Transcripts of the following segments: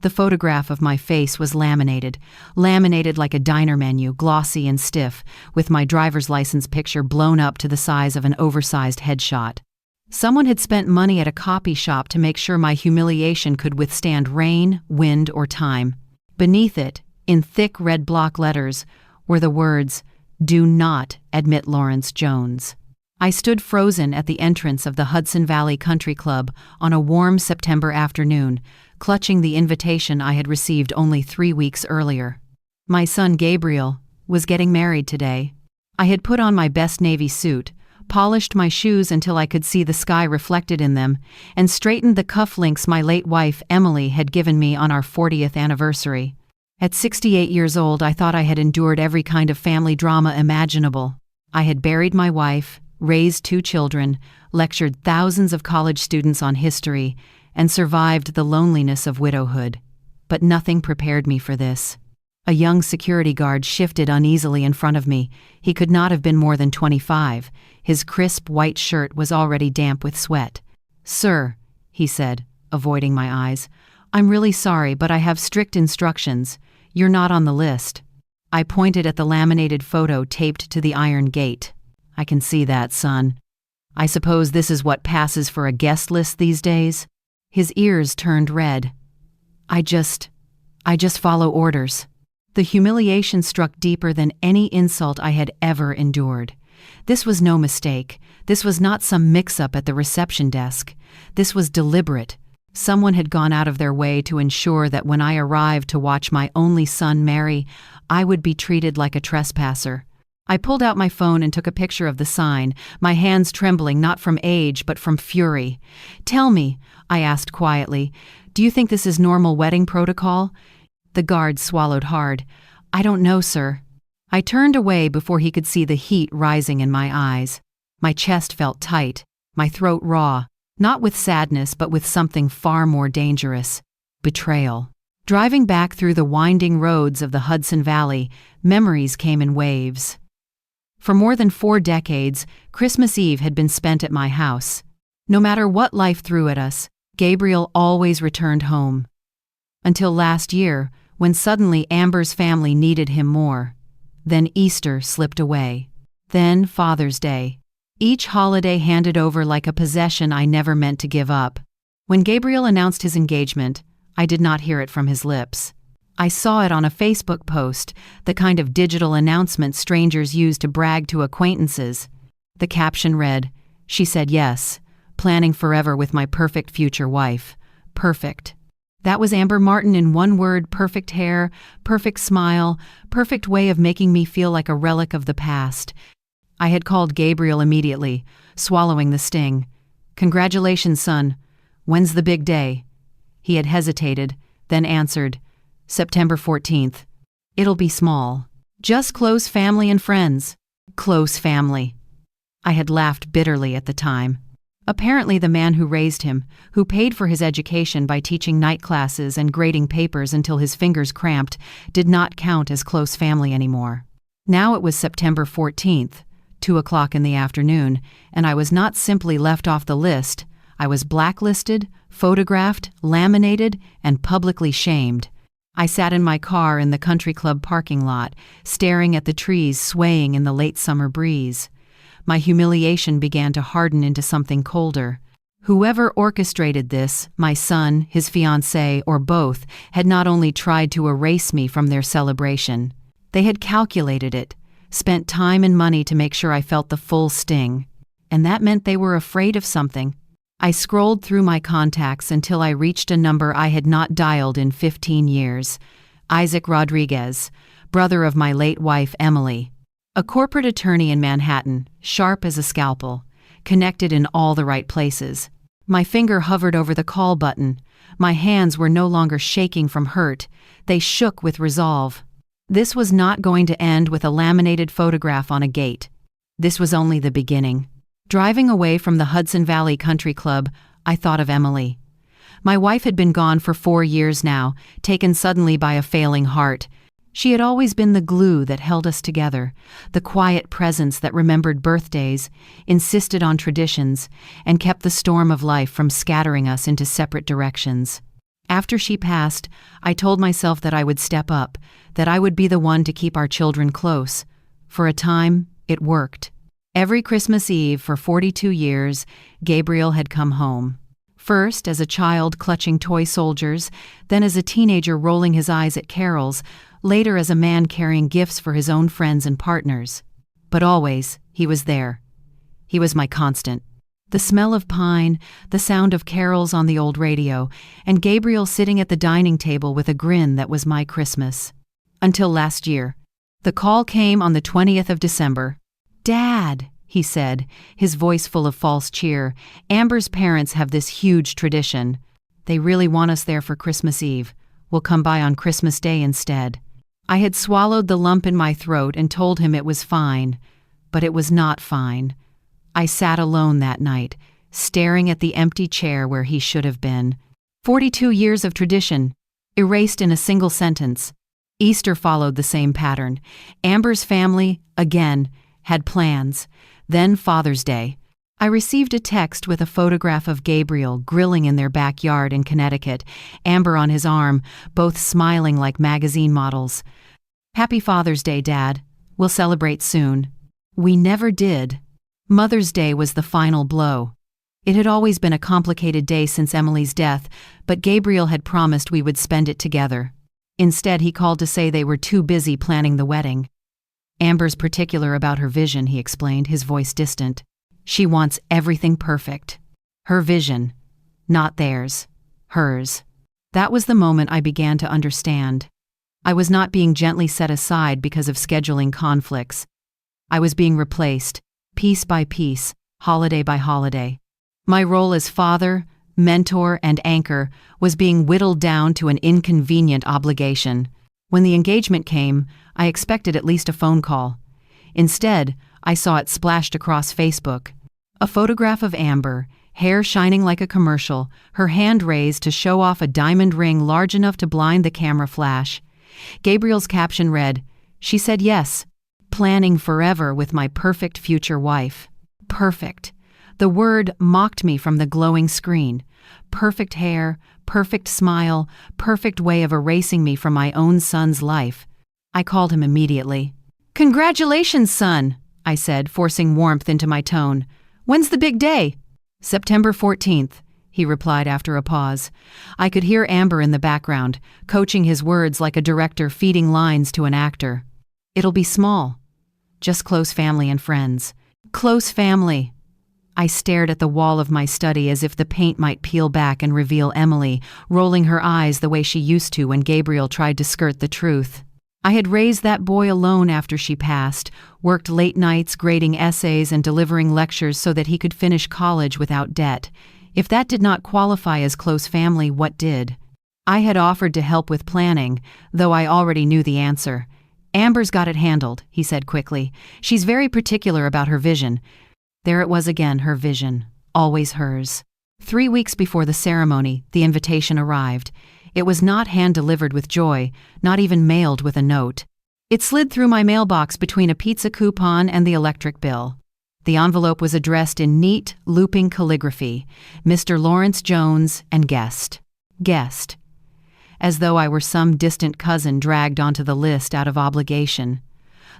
The photograph of my face was laminated like a diner menu, glossy and stiff, with my driver's license picture blown up to the size of an oversized headshot. Someone had spent money at a copy shop to make sure my humiliation could withstand rain, wind, or time. Beneath it, in thick red block letters, were the words, "Do not admit Lawrence Jones." I stood frozen at the entrance of the Hudson Valley Country Club on a warm September afternoon, clutching the invitation I had received only 3 weeks earlier. My son Gabriel was getting married today. I had put on my best navy suit, polished my shoes until I could see the sky reflected in them, and straightened the cufflinks my late wife Emily had given me on our 40th anniversary. At 68 years old, I thought I had endured every kind of family drama imaginable. I had buried my wife, raised 2 children, lectured thousands of college students on history, and survived the loneliness of widowhood. But nothing prepared me for this. A young security guard shifted uneasily in front of me. He could not have been more than 25. His crisp white shirt was already damp with sweat. "Sir," he said, avoiding my eyes, "I'm really sorry, but I have strict instructions. You're not on the list." I pointed at the laminated photo taped to the iron gate. "I can see that, son. I suppose this is what passes for a guest list these days?" His ears turned red. I just follow orders." The humiliation struck deeper than any insult I had ever endured. This was no mistake. This was not some mix-up at the reception desk. This was deliberate. Someone had gone out of their way to ensure that when I arrived to watch my only son marry, I would be treated like a trespasser. I pulled out my phone and took a picture of the sign, my hands trembling not from age but from fury. "Tell me," I asked quietly, "do you think this is normal wedding protocol?" The guard swallowed hard. "I don't know, sir." I turned away before he could see the heat rising in my eyes. My chest felt tight, my throat raw, not with sadness but with something far more dangerous: betrayal. Driving back through the winding roads of the Hudson Valley, memories came in waves. For more than 4 decades, Christmas Eve had been spent at my house. No matter what life threw at us, Gabriel always returned home. Until last year, when suddenly Amber's family needed him more. Then Easter slipped away. Then Father's Day. Each holiday handed over like a possession I never meant to give up. When Gabriel announced his engagement, I did not hear it from his lips. I saw it on a Facebook post, the kind of digital announcement strangers use to brag to acquaintances. The caption read, "She said yes, planning forever with my perfect future wife. Perfect." That was Amber Martin in one word: perfect hair, perfect smile, perfect way of making me feel like a relic of the past. I had called Gabriel immediately, swallowing the sting. "Congratulations, son. When's the big day?" He had hesitated, then answered, "September 14th. It'll be small. Just close family and friends." Close family. I had laughed bitterly at the time. Apparently the man who raised him, who paid for his education by teaching night classes and grading papers until his fingers cramped, did not count as close family anymore. Now it was September 14th, 2 o'clock in the afternoon, and I was not simply left off the list. I was blacklisted, photographed, laminated, and publicly shamed. I sat in my car in the country club parking lot, staring at the trees swaying in the late summer breeze. My humiliation began to harden into something colder. Whoever orchestrated this, my son, his fiancée, or both, had not only tried to erase me from their celebration. They had calculated it, spent time and money to make sure I felt the full sting. And that meant they were afraid of something. I scrolled through my contacts until I reached a number I had not dialed in 15 years. Isaac Rodriguez, brother of my late wife Emily. A corporate attorney in Manhattan, sharp as a scalpel, connected in all the right places. My finger hovered over the call button. My hands were no longer shaking from hurt. They shook with resolve. This was not going to end with a laminated photograph on a gate. This was only the beginning. Driving away from the Hudson Valley Country Club, I thought of Emily. My wife had been gone for 4 years now, taken suddenly by a failing heart. She had always been the glue that held us together, the quiet presence that remembered birthdays, insisted on traditions, and kept the storm of life from scattering us into separate directions. After she passed, I told myself that I would step up, that I would be the one to keep our children close. For a time, it worked. Every Christmas Eve for 42 years, Gabriel had come home. First as a child clutching toy soldiers, then as a teenager rolling his eyes at carols, later as a man carrying gifts for his own friends and partners. But always, he was there. He was my constant. The smell of pine, the sound of carols on the old radio, and Gabriel sitting at the dining table with a grin that was my Christmas. Until last year. The call came on the 20th of December. "Dad," he said, his voice full of false cheer, "Amber's parents have this huge tradition. They really want us there for Christmas Eve. We'll come by on Christmas Day instead." I had swallowed the lump in my throat and told him it was fine. But it was not fine. I sat alone that night, staring at the empty chair where he should have been. 42 years of tradition, erased in a single sentence. Easter followed the same pattern. Amber's family, again, had plans. Then Father's Day. I received a text with a photograph of Gabriel grilling in their backyard in Connecticut, Amber on his arm, both smiling like magazine models. "Happy Father's Day, Dad. We'll celebrate soon." We never did. Mother's Day was the final blow. It had always been a complicated day since Emily's death, but Gabriel had promised we would spend it together. Instead, he called to say they were too busy planning the wedding. "Amber's particular about her vision," he explained, his voice distant. "She wants everything perfect. Her vision, not theirs, hers." That was the moment I began to understand. I was not being gently set aside because of scheduling conflicts. I was being replaced, piece by piece, holiday by holiday. My role as father, mentor, and anchor was being whittled down to an inconvenient obligation. When the engagement came, I expected at least a phone call. Instead, I saw it splashed across Facebook. A photograph of Amber, hair shining like a commercial, her hand raised to show off a diamond ring large enough to blind the camera flash. Gabriel's caption read, "She said yes. Planning forever with my perfect future wife." Perfect. The word mocked me from the glowing screen. Perfect hair, perfect smile, perfect way of erasing me from my own son's life. I called him immediately. "Congratulations, son," I said, forcing warmth into my tone. "When's the big day?" "September 14th, he replied after a pause. I could hear Amber in the background, coaching his words like a director feeding lines to an actor. "It'll be small. Just close family and friends." Close family. I stared at the wall of my study as if the paint might peel back and reveal Emily, rolling her eyes the way she used to when Gabriel tried to skirt the truth. I had raised that boy alone after she passed, worked late nights grading essays and delivering lectures so that he could finish college without debt. If that did not qualify as close family, what did? I had offered to help with planning, though I already knew the answer. "Amber's got it handled," he said quickly. "She's very particular about her vision." There it was again, her vision, always hers. 3 weeks before the ceremony, the invitation arrived. It was not hand-delivered with joy, not even mailed with a note. It slid through my mailbox between a pizza coupon and the electric bill. The envelope was addressed in neat, looping calligraphy, "Mr. Lawrence Jones and guest." Guest. As though I were some distant cousin dragged onto the list out of obligation.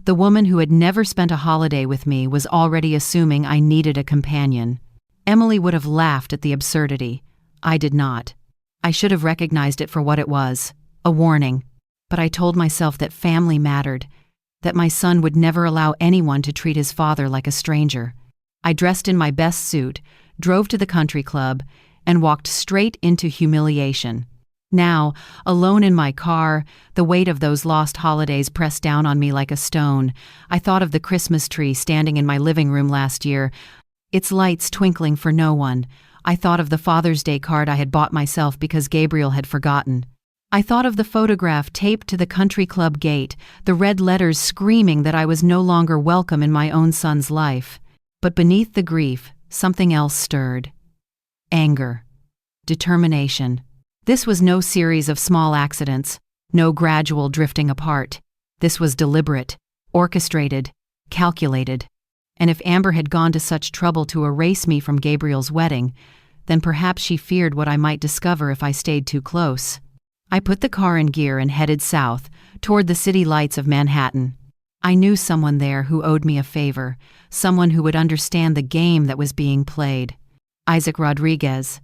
The woman who had never spent a holiday with me was already assuming I needed a companion. Emily would have laughed at the absurdity. I did not. I should have recognized it for what it was, a warning. But I told myself that family mattered, that my son would never allow anyone to treat his father like a stranger. I dressed in my best suit, drove to the country club, and walked straight into humiliation. Now, alone in my car, the weight of those lost holidays pressed down on me like a stone. I thought of the Christmas tree standing in my living room last year, its lights twinkling for no one. I thought of the Father's Day card I had bought myself because Gabriel had forgotten. I thought of the photograph taped to the country club gate, the red letters screaming that I was no longer welcome in my own son's life. But beneath the grief, something else stirred. Anger. Determination. This was no series of small accidents, no gradual drifting apart. This was deliberate, orchestrated, calculated. And if Amber had gone to such trouble to erase me from Gabriel's wedding, then perhaps she feared what I might discover if I stayed too close. I put the car in gear and headed south, toward the city lights of Manhattan. I knew someone there who owed me a favor, someone who would understand the game that was being played. Isaac Rodriguez,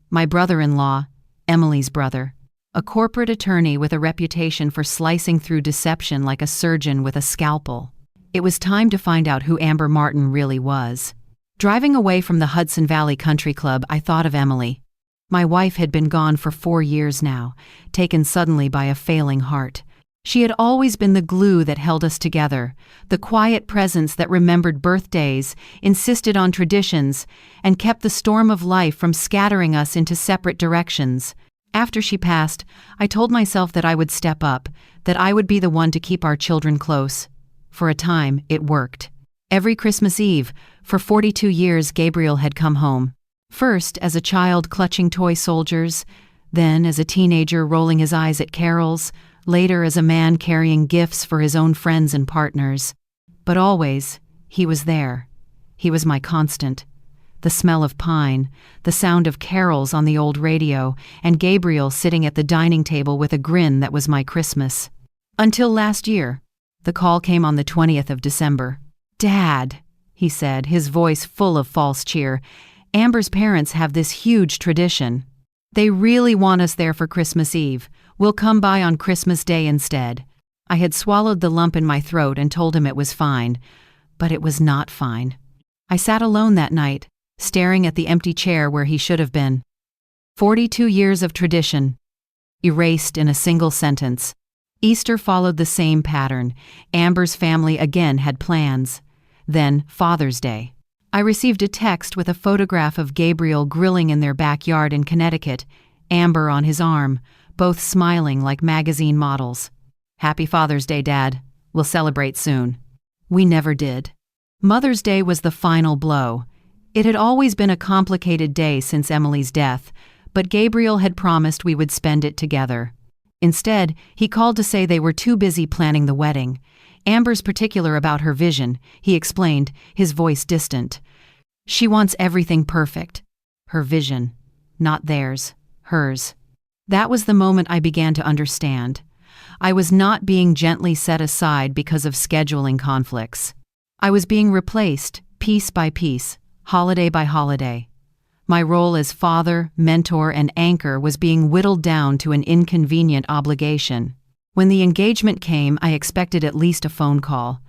my brother-in-law, Emily's brother, a corporate attorney with a reputation for slicing through deception like a surgeon with a scalpel. It was time to find out who Amber Martin really was. Driving away from the Hudson Valley Country Club, I thought of Emily. My wife had been gone for 4 years now, taken suddenly by a failing heart. She had always been the glue that held us together, the quiet presence that remembered birthdays, insisted on traditions, and kept the storm of life from scattering us into separate directions. After she passed, I told myself that I would step up, that I would be the one to keep our children close. For a time, it worked. Every Christmas Eve, for 42 years, Gabriel had come home. First as a child clutching toy soldiers, then as a teenager rolling his eyes at carols, later as a man carrying gifts for his own friends and partners. But always, he was there. He was my constant. The smell of pine, the sound of carols on the old radio, and Gabriel sitting at the dining table with a grin that was my Christmas. Until last year. The call came on the 20th of December. "Dad," he said, his voice full of false cheer, "Amber's parents have this huge tradition. They really want us there for Christmas Eve. We'll come by on Christmas Day instead." I had swallowed the lump in my throat and told him it was fine, but it was not fine. I sat alone that night, staring at the empty chair where he should have been. 42 years of tradition, erased in a single sentence. Easter followed the same pattern. Amber's family again had plans. Then Father's Day. I received a text with a photograph of Gabriel grilling in their backyard in Connecticut, Amber on his arm, both smiling like magazine models. "Happy Father's Day, Dad. We'll celebrate soon." We never did. Mother's Day was the final blow. It had always been a complicated day since Emily's death, but Gabriel had promised we would spend it together. Instead, he called to say they were too busy planning the wedding. Amber's particular about her vision, he explained, his voice distant. She wants everything perfect. Her vision. Not theirs. Hers. That was the moment I began to understand. I was not being gently set aside because of scheduling conflicts. I was being replaced, piece by piece, holiday by holiday. My role as father, mentor, and anchor was being whittled down to an inconvenient obligation. When the engagement came, I expected at least a phone call.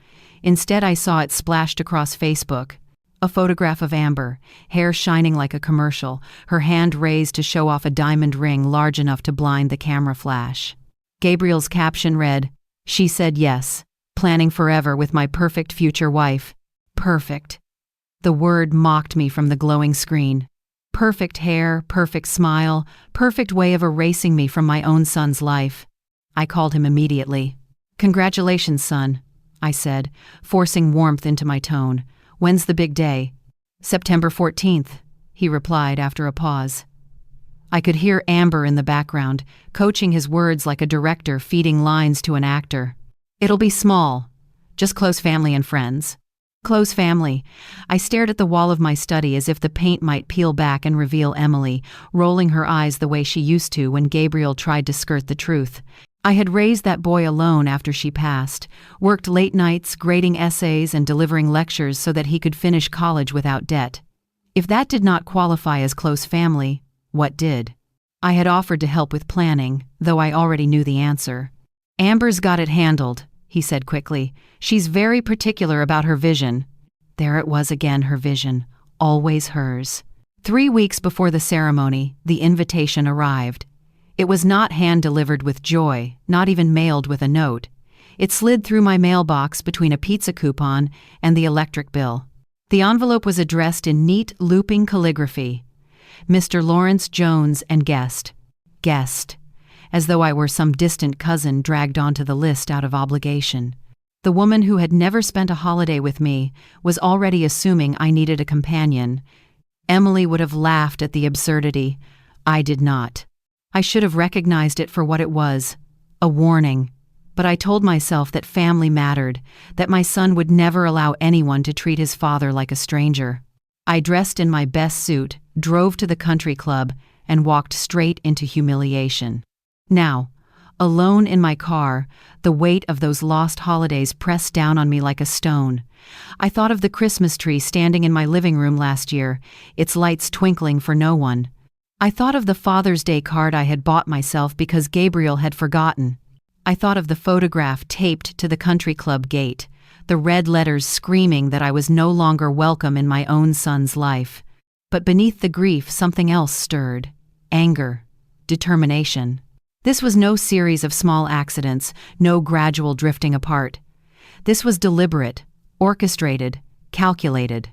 Instead, I saw it splashed across Facebook. A photograph of Amber, hair shining like a commercial, her hand raised to show off a diamond ring large enough to blind the camera flash. Gabriel's caption read, "She said yes, planning forever with my perfect future wife." Perfect. The word mocked me from the glowing screen. Perfect hair, perfect smile, perfect way of erasing me from my own son's life. I called him immediately. "Congratulations, son," I said, forcing warmth into my tone. "When's the big day?" "September 14th, he replied after a pause. I could hear Amber in the background, coaching his words like a director feeding lines to an actor. "It'll be small. Just close family and friends." Close family. I stared at the wall of my study as if the paint might peel back and reveal Emily, rolling her eyes the way she used to when Gabriel tried to skirt the truth. I had raised that boy alone after she passed, worked late nights, grading essays and delivering lectures so that he could finish college without debt. If that did not qualify as close family, what did? I had offered to help with planning, though I already knew the answer. "Amber's got it handled," he said quickly. "She's very particular about her vision." There it was again, her vision, always hers. 3 weeks before the ceremony, the invitation arrived. It was not hand-delivered with joy, not even mailed with a note. It slid through my mailbox between a pizza coupon and the electric bill. The envelope was addressed in neat, looping calligraphy. Mr. Lawrence Jones and guest. Guest. As though I were some distant cousin dragged onto the list out of obligation. The woman who had never spent a holiday with me was already assuming I needed a companion. Emily would have laughed at the absurdity. I did not. I should have recognized it for what it was, a warning. But I told myself that family mattered, that my son would never allow anyone to treat his father like a stranger. I dressed in my best suit, drove to the country club, and walked straight into humiliation. Now, alone in my car, the weight of those lost holidays pressed down on me like a stone. I thought of the Christmas tree standing in my living room last year, its lights twinkling for no one. I thought of the Father's Day card I had bought myself because Gabriel had forgotten. I thought of the photograph taped to the country club gate, the red letters screaming that I was no longer welcome in my own son's life. But beneath the grief, something else stirred. Anger. Determination. This was no series of small accidents, no gradual drifting apart. This was deliberate, orchestrated, calculated.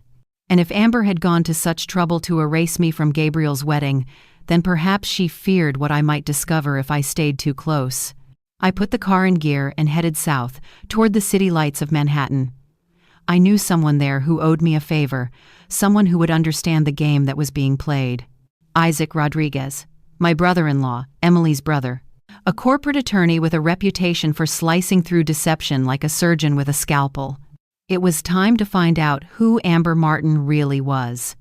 And if Amber had gone to such trouble to erase me from Gabriel's wedding, then perhaps she feared what I might discover if I stayed too close. I put the car in gear and headed south, toward the city lights of Manhattan. I knew someone there who owed me a favor, someone who would understand the game that was being played. Isaac Rodriguez, my brother-in-law, Emily's brother. A corporate attorney with a reputation for slicing through deception like a surgeon with a scalpel. It was time to find out who Amber Martin really was.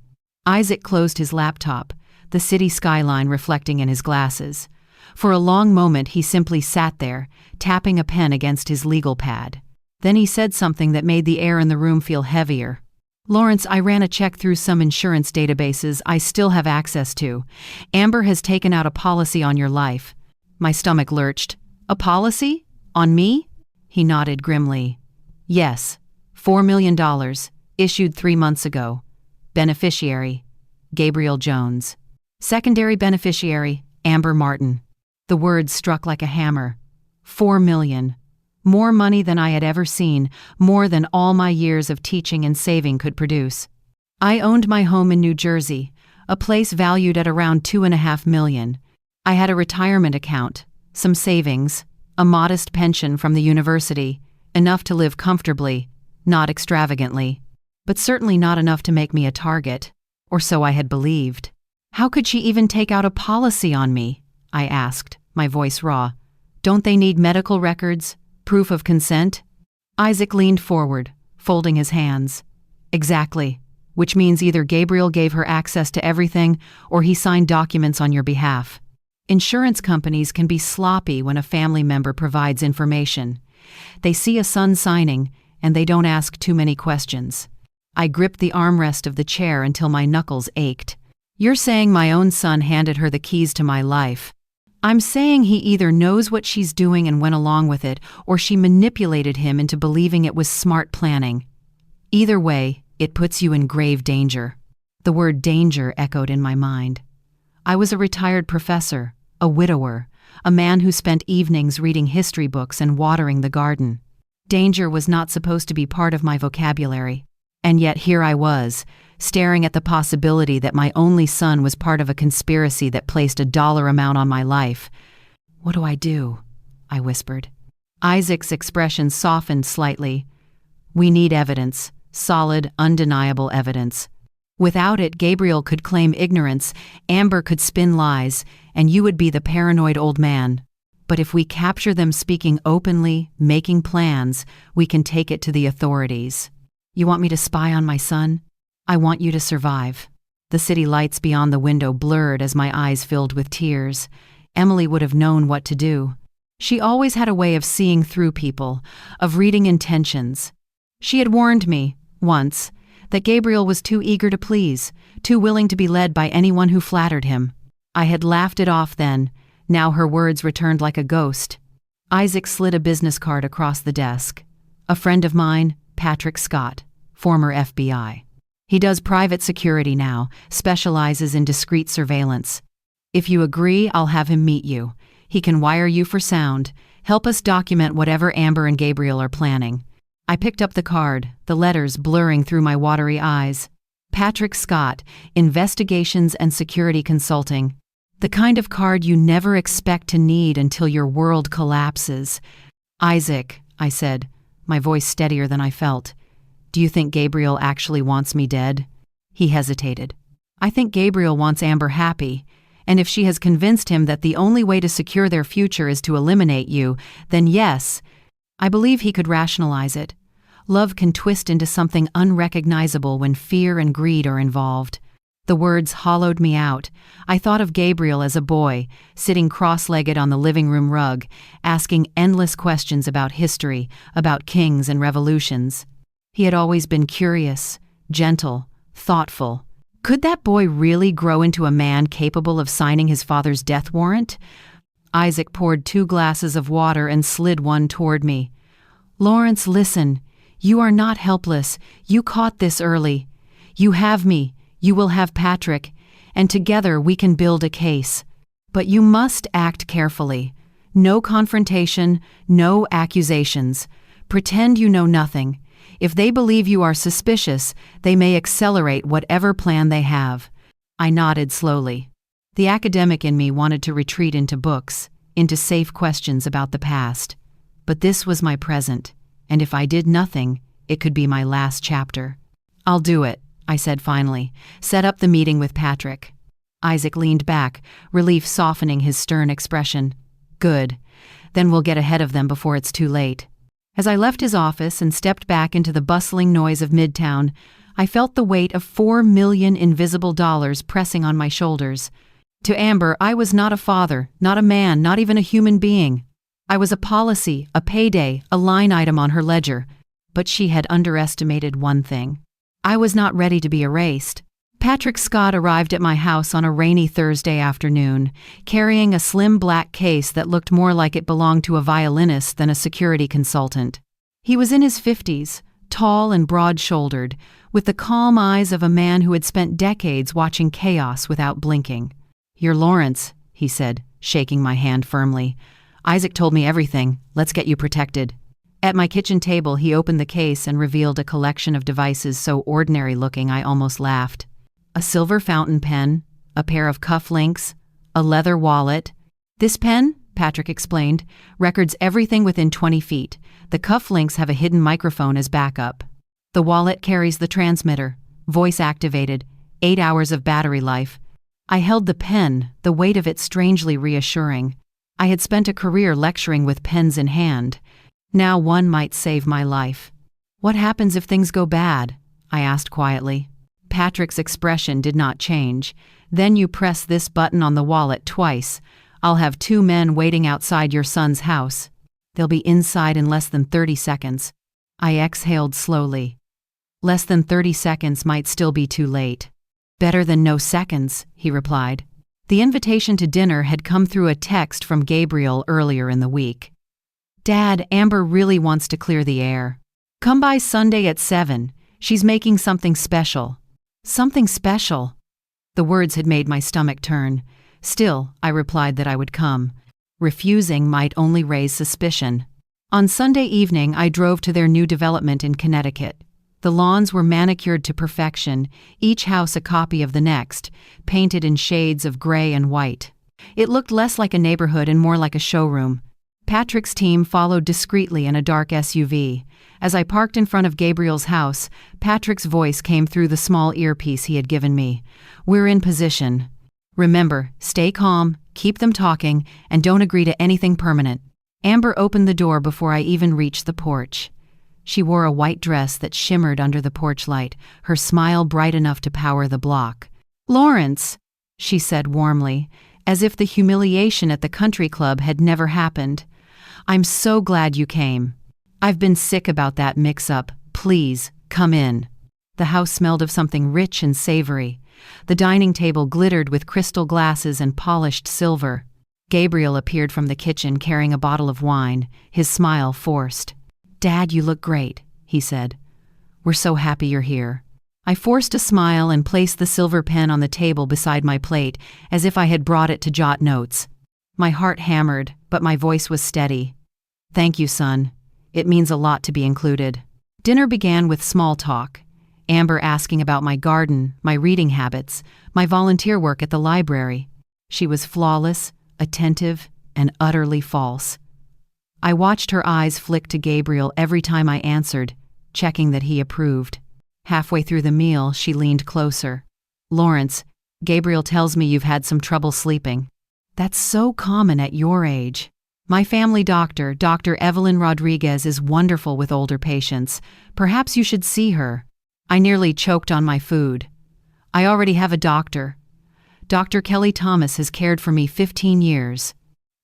Isaac closed his laptop, the city skyline reflecting in his glasses. For a long moment he simply sat there, tapping a pen against his legal pad. Then he said something that made the air in the room feel heavier. "Lawrence, I ran a check through some insurance databases I still have access to. Amber has taken out a policy on your life." My stomach lurched. "A policy? On me?" He nodded grimly. "Yes. $4 million, issued 3 months ago. Beneficiary, Gabriel Jones. Secondary beneficiary, Amber Martin." The words struck like a hammer. 4 million. More money than I had ever seen, more than all my years of teaching and saving could produce. I owned my home in New Jersey, a place valued at around $2.5 million. I had a retirement account, some savings, a modest pension from the university, enough to live comfortably, not extravagantly, but certainly not enough to make me a target, or so I had believed. "How could she even take out a policy on me?" I asked, my voice raw. "Don't they need medical records? Proof of consent?" Isaac leaned forward, folding his hands. "Exactly. Which means either Gabriel gave her access to everything, or he signed documents on your behalf. Insurance companies can be sloppy when a family member provides information. They see a son signing, and they don't ask too many questions." I gripped the armrest of the chair until my knuckles ached. "You're saying my own son handed her the keys to my life?" "I'm saying he either knows what she's doing and went along with it, or she manipulated him into believing it was smart planning. Either way, it puts you in grave danger." The word danger echoed in my mind. I was a retired professor, a widower, a man who spent evenings reading history books and watering the garden. Danger was not supposed to be part of my vocabulary. And yet here I was, staring at the possibility that my only son was part of a conspiracy that placed a dollar amount on my life. "What do I do?" I whispered. Isaac's expression softened slightly. "We need evidence, solid, undeniable evidence. Without it, Gabriel could claim ignorance, Amber could spin lies, and you would be the paranoid old man. But if we capture them speaking openly, making plans, we can take it to the authorities. You want me to spy on my son? I want you to survive." The city lights beyond the window blurred as my eyes filled with tears. Emily would have known what to do. She always had a way of seeing through people, of reading intentions. She had warned me, once, that Gabriel was too eager to please, too willing to be led by anyone who flattered him. I had laughed it off then. Now her words returned like a ghost. Isaac slid a business card across the desk. "A friend of mine, Patrick Scott, former FBI. He does private security now, specializes in discreet surveillance. If you agree, I'll have him meet you. He can wire you for sound, help us document whatever Amber and Gabriel are planning." I picked up the card, the letters blurring through my watery eyes. Patrick Scott, Investigations and Security Consulting. The kind of card you never expect to need until your world collapses. "Isaac," I said, my voice steadier than I felt, "do you think Gabriel actually wants me dead?" He hesitated. "I think Gabriel wants Amber happy, and if she has convinced him that the only way to secure their future is to eliminate you, then yes." I believe he could rationalize it. Love can twist into something unrecognizable when fear and greed are involved. The words hollowed me out. I thought of Gabriel as a boy, sitting cross-legged on the living room rug, asking endless questions about history, about kings and revolutions. He had always been curious, gentle, thoughtful. Could that boy really grow into a man capable of signing his father's death warrant? Isaac poured 2 glasses of water and slid one toward me. "Lawrence, listen. You are not helpless. You caught this early. You have me. You will have Patrick, and together we can build a case. But you must act carefully. No confrontation, no accusations. Pretend you know nothing. If they believe you are suspicious, they may accelerate whatever plan they have." I nodded slowly. The academic in me wanted to retreat into books, into safe questions about the past. But this was my present, and if I did nothing, it could be my last chapter. "I'll do it," I said finally. "Set up the meeting with Patrick." Isaac leaned back, relief softening his stern expression. "Good. Then we'll get ahead of them before it's too late." As I left his office and stepped back into the bustling noise of Midtown, I felt the weight of $4 million invisible dollars pressing on my shoulders. To Amber, I was not a father, not a man, not even a human being. I was a policy, a payday, a line item on her ledger. But she had underestimated one thing. I was not ready to be erased. Patrick Scott arrived at my house on a rainy Thursday afternoon, carrying a slim black case that looked more like it belonged to a violinist than a security consultant. He was in his 50s, tall and broad-shouldered, with the calm eyes of a man who had spent decades watching chaos without blinking. "You're Lawrence," he said, shaking my hand firmly. "Isaac told me everything. Let's get you protected." At my kitchen table, he opened the case and revealed a collection of devices so ordinary-looking I almost laughed. A silver fountain pen, a pair of cufflinks, a leather wallet. "This pen," Patrick explained, "records everything within 20 feet. The cufflinks have a hidden microphone as backup. The wallet carries the transmitter, voice-activated, 8 hours of battery life." I held the pen, the weight of it strangely reassuring. I had spent a career lecturing with pens in hand. Now one might save my life. "What happens if things go bad?" I asked quietly. Patrick's expression did not change. "Then you press this button on the wallet twice. I'll have 2 men waiting outside your son's house. They'll be inside in less than 30 seconds. I exhaled slowly. Less than 30 seconds might still be too late. "Better than no seconds," he replied. The invitation to dinner had come through a text from Gabriel earlier in the week. "Dad, Amber really wants to clear the air. Come by Sunday at 7. She's making something special." Something special. The words had made my stomach turn. Still, I replied that I would come. Refusing might only raise suspicion. On Sunday evening, I drove to their new development in Connecticut. The lawns were manicured to perfection, each house a copy of the next, painted in shades of gray and white. It looked less like a neighborhood and more like a showroom. Patrick's team followed discreetly in a dark SUV. As I parked in front of Gabriel's house, Patrick's voice came through the small earpiece he had given me. "We're in position. Remember, stay calm, keep them talking, and don't agree to anything permanent." Amber opened the door before I even reached the porch. She wore a white dress that shimmered under the porch light, her smile bright enough to power the block. "Lawrence," she said warmly, as if the humiliation at the country club had never happened. "I'm so glad you came. I've been sick about that mix-up. Please, come in." The house smelled of something rich and savory. The dining table glittered with crystal glasses and polished silver. Gabriel appeared from the kitchen carrying a bottle of wine, his smile forced. "Dad, you look great," he said. "We're so happy you're here." I forced a smile and placed the silver pen on the table beside my plate, as if I had brought it to jot notes. My heart hammered, but my voice was steady. "Thank you, son. It means a lot to be included." Dinner began with small talk. Amber asking about my garden, my reading habits, my volunteer work at the library. She was flawless, attentive, and utterly false. I watched her eyes flick to Gabriel every time I answered, checking that he approved. Halfway through the meal, she leaned closer. "Lawrence, Gabriel tells me you've had some trouble sleeping. That's so common at your age. My family doctor, Dr. Evelyn Rodriguez, is wonderful with older patients. Perhaps you should see her." I nearly choked on my food. I already have a doctor. Dr. Kelly Thomas has cared for me 15 years.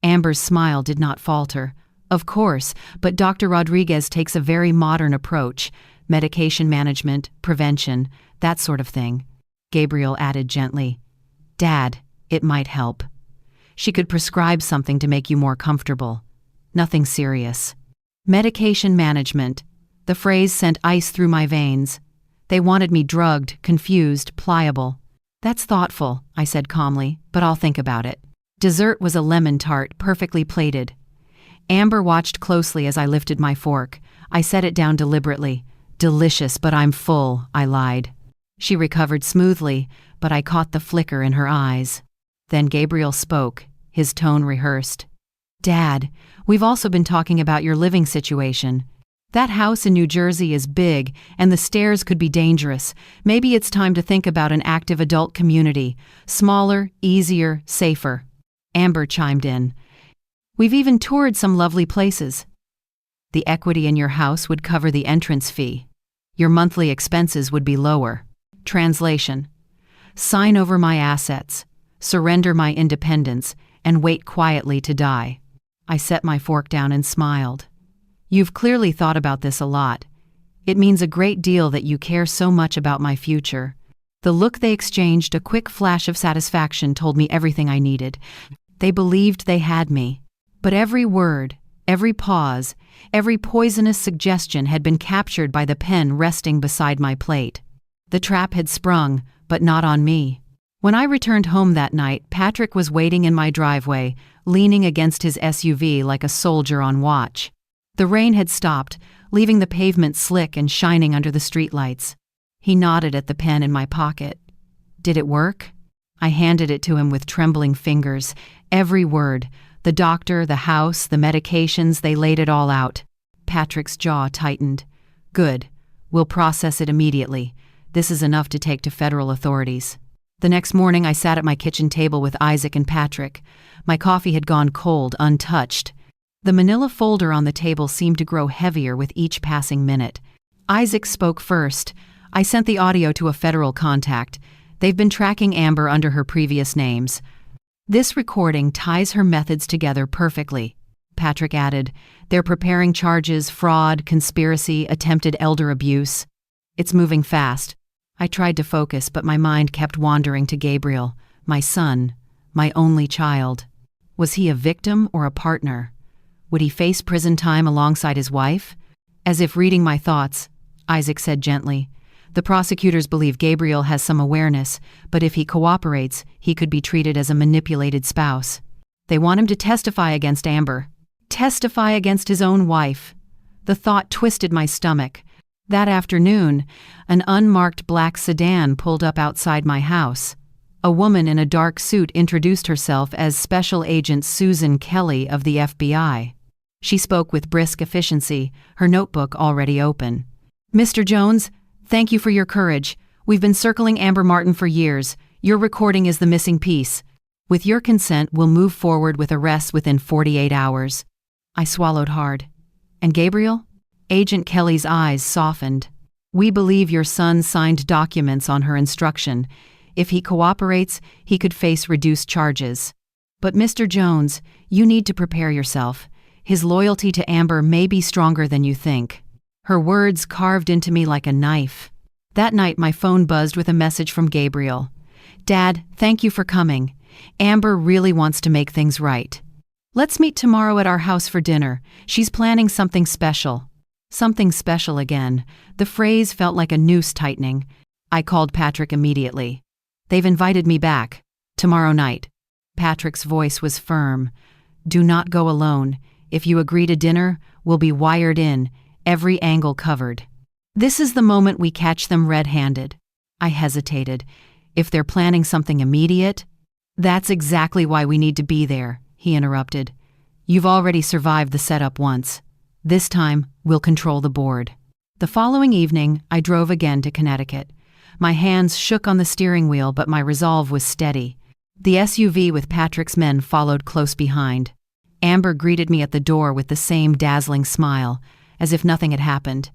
Amber's smile did not falter. Of course, but Dr. Rodriguez takes a very modern approach. Medication management, prevention, that sort of thing. Gabriel added gently. Dad, it might help. She could prescribe something to make you more comfortable. Nothing serious. Medication management. The phrase sent ice through my veins. They wanted me drugged, confused, pliable. That's thoughtful, I said calmly, but I'll think about it. Dessert was a lemon tart, perfectly plated. Amber watched closely as I lifted my fork. I set it down deliberately. Delicious, but I'm full, I lied. She recovered smoothly, but I caught the flicker in her eyes. Then Gabriel spoke, his tone rehearsed. Dad, we've also been talking about your living situation. That house in New Jersey is big, and the stairs could be dangerous. Maybe it's time to think about an active adult community. Smaller, easier, safer. Amber chimed in. We've even toured some lovely places. The equity in your house would cover the entrance fee. Your monthly expenses would be lower. Translation. Sign over my assets, surrender my independence, and wait quietly to die. I set my fork down and smiled. You've clearly thought about this a lot. It means a great deal that you care so much about my future. The look they exchanged, a quick flash of satisfaction, told me everything I needed. They believed they had me. But every word, every pause, every poisonous suggestion had been captured by the pen resting beside my plate. The trap had sprung, but not on me. When I returned home that night, Patrick was waiting in my driveway, leaning against his SUV like a soldier on watch. The rain had stopped, leaving the pavement slick and shining under the streetlights. He nodded at the pen in my pocket. Did it work? I handed it to him with trembling fingers. Every word, the doctor, the house, the medications, they laid it all out. Patrick's jaw tightened. Good. We'll process it immediately. This is enough to take to federal authorities. The next morning I sat at my kitchen table with Isaac and Patrick. My coffee had gone cold, untouched. The manila folder on the table seemed to grow heavier with each passing minute. Isaac spoke first. I sent the audio to a federal contact. They've been tracking Amber under her previous names. This recording ties her methods together perfectly. Patrick added, they're preparing charges, fraud, conspiracy, attempted elder abuse. It's moving fast. I tried to focus, but my mind kept wandering to Gabriel, my son, my only child. Was he a victim or a partner? Would he face prison time alongside his wife? As if reading my thoughts, Isaac said gently, the prosecutors believe Gabriel has some awareness, but if he cooperates, he could be treated as a manipulated spouse. They want him to testify against Amber. Testify against his own wife. The thought twisted my stomach. That afternoon, an unmarked black sedan pulled up outside my house. A woman in a dark suit introduced herself as Special Agent Susan Kelly of the FBI. She spoke with brisk efficiency, her notebook already open. Mr. Jones, thank you for your courage. We've been circling Amber Martin for years. Your recording is the missing piece. With your consent, we'll move forward with arrests within 48 hours. I swallowed hard. And Gabriel? Agent Kelly's eyes softened. We believe your son signed documents on her instruction. If he cooperates, he could face reduced charges. But Mr. Jones, you need to prepare yourself. His loyalty to Amber may be stronger than you think. Her words carved into me like a knife. That night my phone buzzed with a message from Gabriel. Dad, thank you for coming. Amber really wants to make things right. Let's meet tomorrow at our house for dinner. She's planning something special. Something special again. The phrase felt like a noose tightening. I called Patrick immediately. They've invited me back. Tomorrow night. Patrick's voice was firm. Do not go alone. If you agree to dinner, we'll be wired in, every angle covered. This is the moment we catch them red-handed. I hesitated. If they're planning something immediate? That's exactly why we need to be there, he interrupted. You've already survived the setup once. This time, we'll control the board. The following evening, I drove again to Connecticut. My hands shook on the steering wheel, but my resolve was steady. The SUV with Patrick's men followed close behind. Amber greeted me at the door with the same dazzling smile, as if nothing had happened.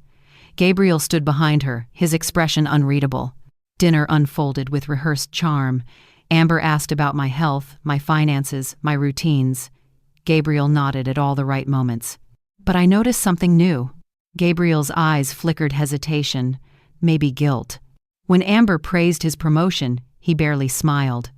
Gabriel stood behind her, his expression unreadable. Dinner unfolded with rehearsed charm. Amber asked about my health, my finances, my routines. Gabriel nodded at all the right moments. But I noticed something new. Gabriel's eyes flickered hesitation, maybe guilt. When Amber praised his promotion, he barely smiled.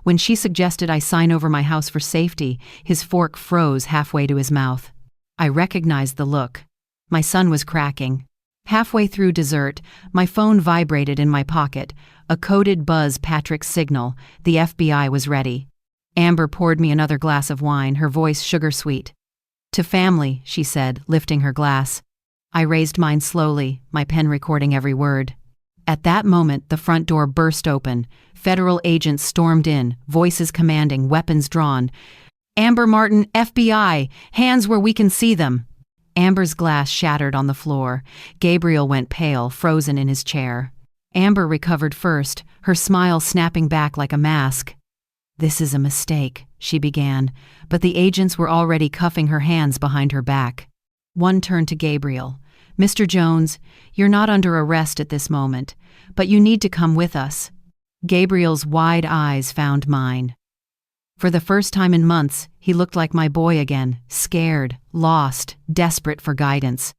When she suggested I sign over my house for safety, his fork froze halfway to his mouth. I recognized the look. My son was cracking. Halfway through dessert, my phone vibrated in my pocket, a coded buzz Patrick's signal. The FBI was ready. Amber poured me another glass of wine, her voice sugar-sweet. "To family," she said, lifting her glass. I raised mine slowly, my pen recording every word. At that moment, the front door burst open. Federal agents stormed in, voices commanding, weapons drawn. "Amber Martin, FBI! Hands where we can see them!" Amber's glass shattered on the floor. Gabriel went pale, frozen in his chair. Amber recovered first, her smile snapping back like a mask. "This is a mistake," she began, but the agents were already cuffing her hands behind her back. One turned to Gabriel. "Mr. Jones, you're not under arrest at this moment, but you need to come with us." Gabriel's wide eyes found mine. For the first time in months, he looked like my boy again, scared, lost, desperate for guidance.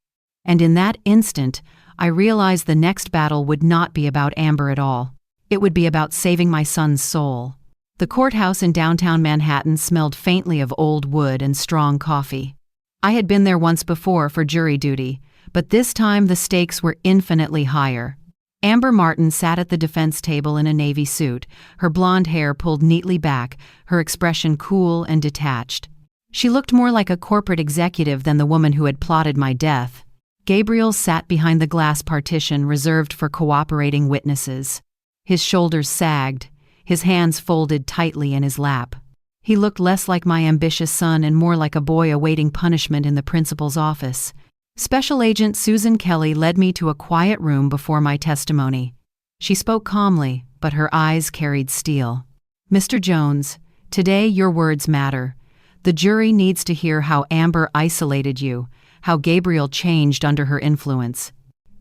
And in that instant, I realized the next battle would not be about Amber at all. It would be about saving my son's soul. The courthouse in downtown Manhattan smelled faintly of old wood and strong coffee. I had been there once before for jury duty, but this time the stakes were infinitely higher. Amber Martin sat at the defense table in a navy suit, her blonde hair pulled neatly back, her expression cool and detached. She looked more like a corporate executive than the woman who had plotted my death. Gabriel sat behind the glass partition reserved for cooperating witnesses. His shoulders sagged, his hands folded tightly in his lap. He looked less like my ambitious son and more like a boy awaiting punishment in the principal's office. Special Agent Susan Kelly led me to a quiet room before my testimony. She spoke calmly, but her eyes carried steel. "Mr. Jones, today your words matter. The jury needs to hear how Amber isolated you, how Gabriel changed under her influence.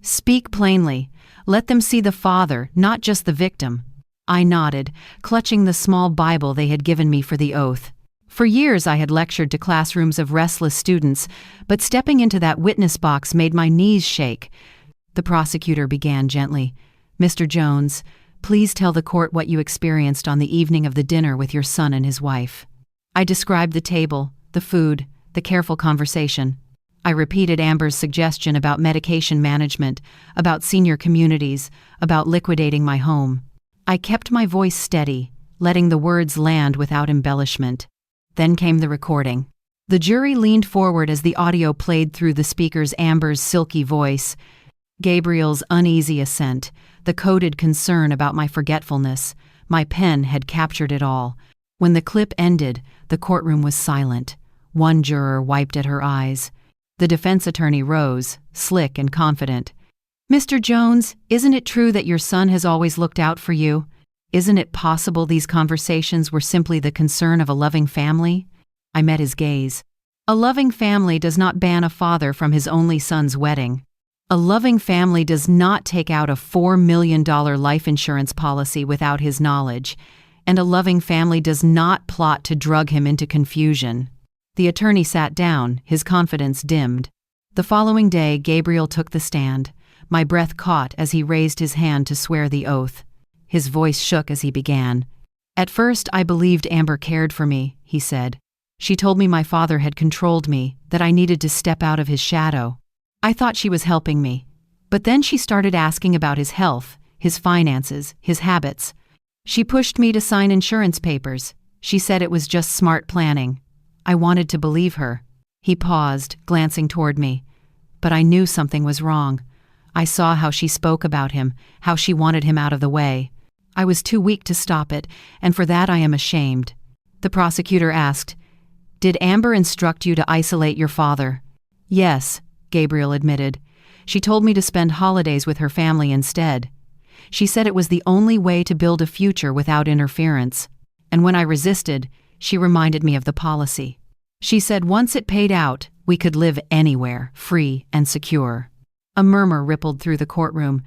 Speak plainly. Let them see the father, not just the victim." I nodded, clutching the small Bible they had given me for the oath. For years I had lectured to classrooms of restless students, but stepping into that witness box made my knees shake. The prosecutor began gently. "Mr. Jones, please tell the court what you experienced on the evening of the dinner with your son and his wife." I described the table, the food, the careful conversation. I repeated Amber's suggestion about medication management, about senior communities, about liquidating my home. I kept my voice steady, letting the words land without embellishment. Then came the recording. The jury leaned forward as the audio played through the speaker's. Amber's silky voice, Gabriel's uneasy assent, the coded concern about my forgetfulness. My pen had captured it all. When the clip ended, the courtroom was silent. One juror wiped at her eyes. The defense attorney rose, slick and confident. "Mr. Jones, isn't it true that your son has always looked out for you? Isn't it possible these conversations were simply the concern of a loving family?" I met his gaze. A loving family does not ban a father from his only son's wedding. A loving family does not take out a $4 million life insurance policy without his knowledge, and a loving family does not plot to drug him into confusion. The attorney sat down, his confidence dimmed. The following day, Gabriel took the stand. My breath caught as he raised his hand to swear the oath. His voice shook as he began. "At first, I believed Amber cared for me," he said. "She told me my father had controlled me, that I needed to step out of his shadow. I thought she was helping me. But then she started asking about his health, his finances, his habits. She pushed me to sign insurance papers. She said it was just smart planning. I wanted to believe her." He paused, glancing toward me. But I knew something was wrong. I saw how she spoke about him, how she wanted him out of the way. I was too weak to stop it, and for that I am ashamed. The prosecutor asked, "Did Amber instruct you to isolate your father?" "Yes," Gabriel admitted. "She told me to spend holidays with her family instead. She said it was the only way to build a future without interference. And when I resisted, she reminded me of the policy. She said once it paid out, we could live anywhere, free and secure." A murmur rippled through the courtroom.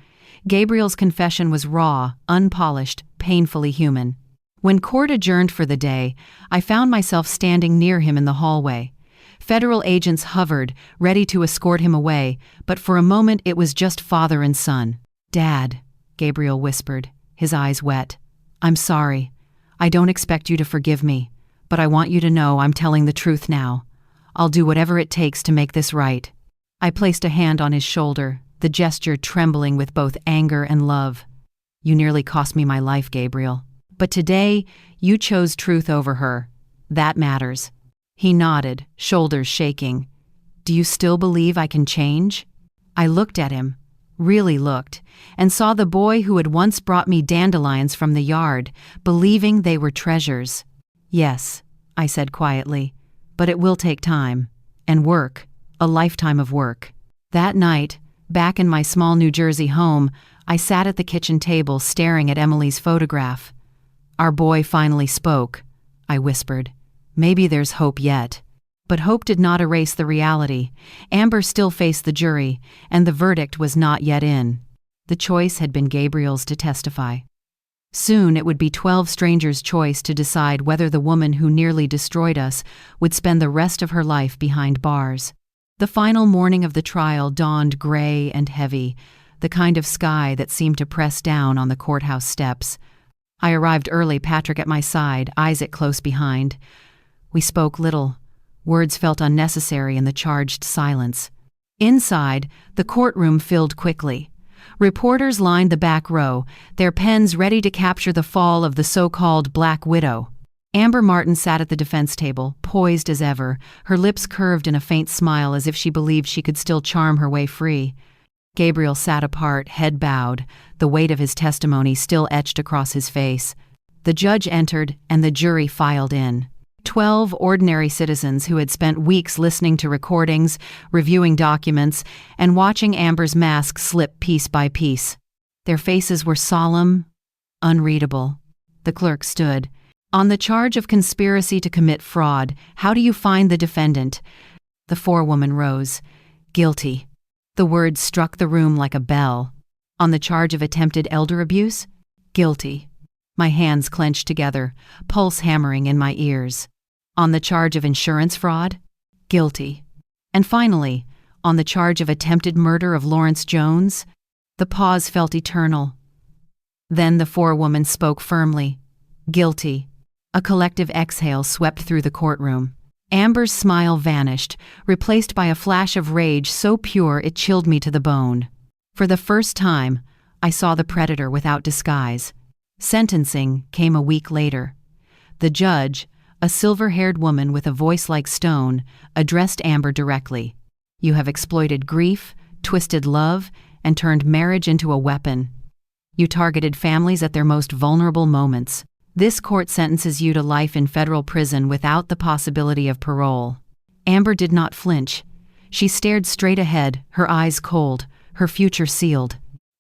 Gabriel's confession was raw, unpolished, painfully human. When court adjourned for the day, I found myself standing near him in the hallway. Federal agents hovered, ready to escort him away, but for a moment it was just father and son. "Dad," Gabriel whispered, his eyes wet. "I'm sorry. I don't expect you to forgive me, but I want you to know I'm telling the truth now. I'll do whatever it takes to make this right." I placed a hand on his shoulder, the gesture trembling with both anger and love. "You nearly cost me my life, Gabriel. But today, you chose truth over her. That matters." He nodded, shoulders shaking. "Do you still believe I can change?" I looked at him, really looked, and saw the boy who had once brought me dandelions from the yard, believing they were treasures. "Yes," I said quietly, "but it will take time. And work. A lifetime of work." That night, back in my small New Jersey home, I sat at the kitchen table staring at Emily's photograph. "Our boy finally spoke," I whispered. "Maybe there's hope yet." But hope did not erase the reality. Amber still faced the jury, and the verdict was not yet in. The choice had been Gabriel's to testify. Soon it would be 12 strangers' choice to decide whether the woman who nearly destroyed us would spend the rest of her life behind bars. The final morning of the trial dawned gray and heavy, the kind of sky that seemed to press down on the courthouse steps. I arrived early, Patrick at my side, Isaac close behind. We spoke little. Words felt unnecessary in the charged silence. Inside, the courtroom filled quickly. Reporters lined the back row, their pens ready to capture the fall of the so-called Black Widow. Amber Martin sat at the defense table, poised as ever, her lips curved in a faint smile as if she believed she could still charm her way free. Gabriel sat apart, head bowed, the weight of his testimony still etched across his face. The judge entered, and the jury filed in. 12 ordinary citizens who had spent weeks listening to recordings, reviewing documents, and watching Amber's mask slip piece by piece. Their faces were solemn, unreadable. The clerk stood. "On the charge of conspiracy to commit fraud, how do you find the defendant?" The forewoman rose. "Guilty." The words struck the room like a bell. "On the charge of attempted elder abuse?" "Guilty." My hands clenched together, pulse hammering in my ears. "On the charge of insurance fraud?" "Guilty." And finally, on the charge of attempted murder of Lawrence Jones? The pause felt eternal. Then the forewoman spoke firmly. "Guilty." A collective exhale swept through the courtroom. Amber's smile vanished, replaced by a flash of rage so pure it chilled me to the bone. For the first time, I saw the predator without disguise. Sentencing came a week later. The judge, a silver-haired woman with a voice like stone, addressed Amber directly. "You have exploited grief, twisted love, and turned marriage into a weapon. You targeted families at their most vulnerable moments. This court sentences you to life in federal prison without the possibility of parole." Amber did not flinch. She stared straight ahead, her eyes cold, her future sealed.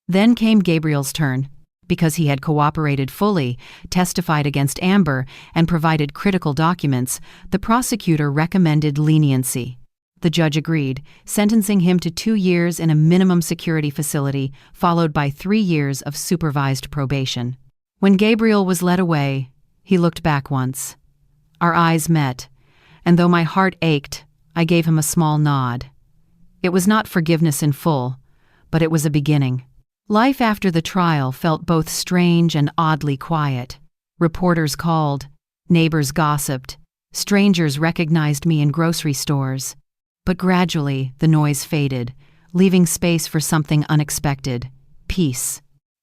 Then came Gabriel's turn. Because he had cooperated fully, testified against Amber, and provided critical documents, the prosecutor recommended leniency. The judge agreed, sentencing him to 2 years in a minimum security facility, followed by 3 years of supervised probation. When Gabriel was led away, he looked back once. Our eyes met, and though my heart ached, I gave him a small nod. It was not forgiveness in full, but it was a beginning. Life after the trial felt both strange and oddly quiet. Reporters called, neighbors gossiped, strangers recognized me in grocery stores. But gradually, the noise faded, leaving space for something unexpected: peace.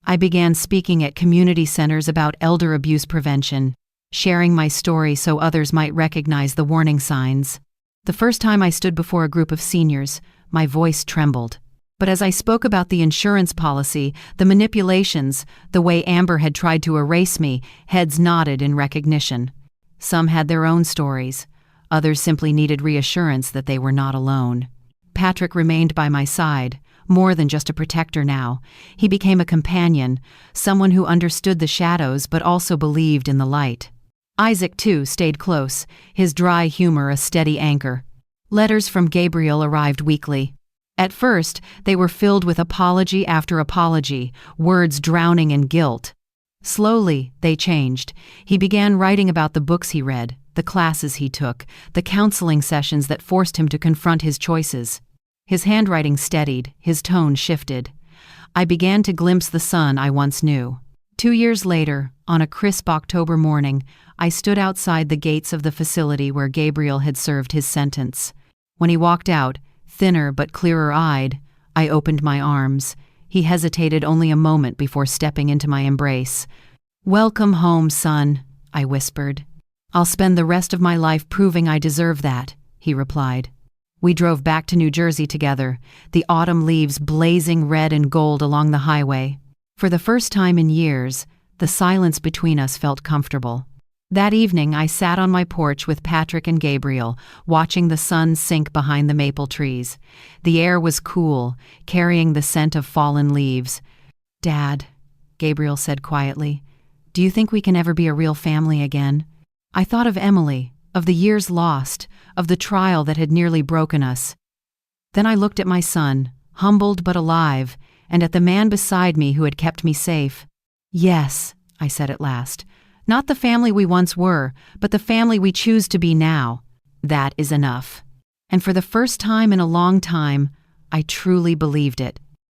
I began speaking at community centers about elder abuse prevention, sharing my story so others might recognize the warning signs. The first time I stood before a group of seniors, my voice trembled. But as I spoke about the insurance policy, the manipulations, the way Amber had tried to erase me, heads nodded in recognition. Some had their own stories. Others simply needed reassurance that they were not alone. Patrick remained by my side, more than just a protector now. He became a companion, someone who understood the shadows but also believed in the light. Isaac, too, stayed close, his dry humor a steady anchor. Letters from Gabriel arrived weekly. At first, they were filled with apology after apology, words drowning in guilt. Slowly, they changed. He began writing about the books he read, the classes he took, the counseling sessions that forced him to confront his choices. His handwriting steadied, his tone shifted. I began to glimpse the son I once knew. 2 years later, on a crisp October morning, I stood outside the gates of the facility where Gabriel had served his sentence. When he walked out, thinner but clearer-eyed, I opened my arms. He hesitated only a moment before stepping into my embrace. "Welcome home, son," I whispered. "I'll spend the rest of my life proving I deserve that," he replied. We drove back to New Jersey together, the autumn leaves blazing red and gold along the highway. For the first time in years, the silence between us felt comfortable. That evening, I sat on my porch with Patrick and Gabriel, watching the sun sink behind the maple trees. The air was cool, carrying the scent of fallen leaves. "Dad," Gabriel said quietly, "do you think we can ever be a real family again?" I thought of Emily, of the years lost, of the trial that had nearly broken us. Then I looked at my son, humbled but alive, and at the man beside me who had kept me safe. "Yes," I said at last. "Not the family we once were, but the family we choose to be now. That is enough." And for the first time in a long time, I truly believed it.